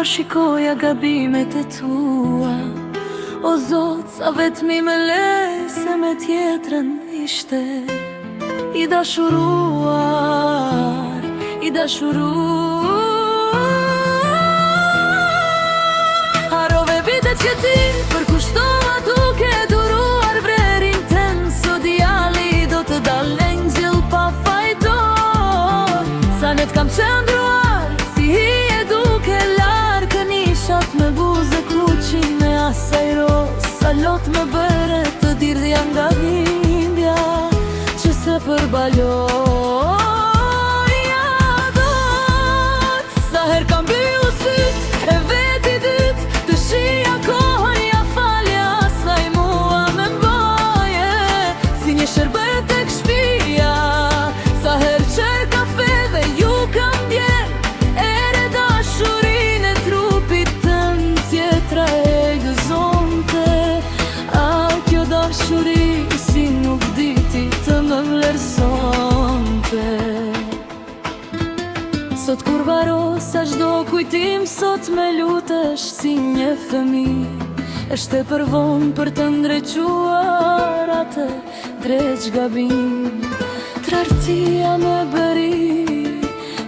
shikoja gabimet e tua. O Zot, sa vetmi me le se me tjetrën ishte i dashuruar, i dashuruar. Harove vitet që ti përkushtova duke duruar vrerin ten, sot djali do të dalën gjell pa fajtor. Sa net kam qëndruar si hije duke larkë nishat me buze kuqi me asaj ros. Sa lot me bëre të dirdhja nga hindja që se përbaloja dot. Sa her kam byllu syt e veti dyt të shija kohën ja falja asaj mua me mbaje si një shërbet tek shtëpia. Sa her qer kafe dhe ju kam bjen ere dashurin e trupit tënd tjetra e gëzonte. A kjo dashuri si nuk diti të më vlerësonte. Sot kur varosa çdo kujtim, sot me lutesh si një fëmi. Është e përvon për të ndrequar atë dreq gabim. Tërtia me bëri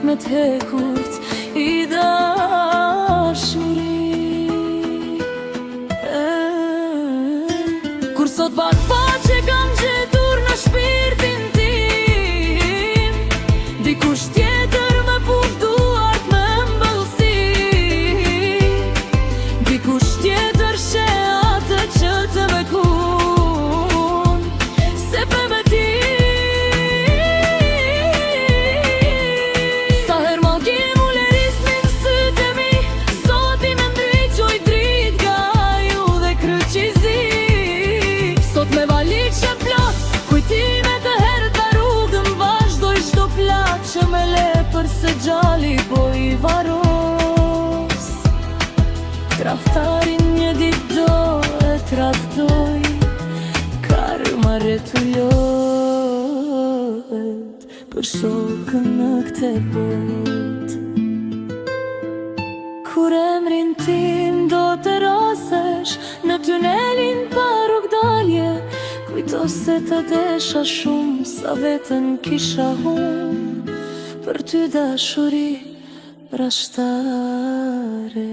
me t'hekurt i dashuri. Kur sot pak që kam gjetur në shpirtin tim, dikush tjetër me push duart me mbëllësi, dikush tjetër she atë që të me kun se për me ti. Sa her ma gjem u lerisni në sytë e mi, sot i me ndryqoj drit ga ju dhe kryqizi. Sot me valik që plot kujtime të herë të rrugën, vazhdoj çdo plak që me le përse gjali po i varos. Traftarin një dit do e traftoj, karma retullohet për shokën në këte bot. Kur emrin tim do të rasesh në tunelin pa rrugdalje, kujto se të desha shumë sa vetën kisha hum për ty dashuri rashtare.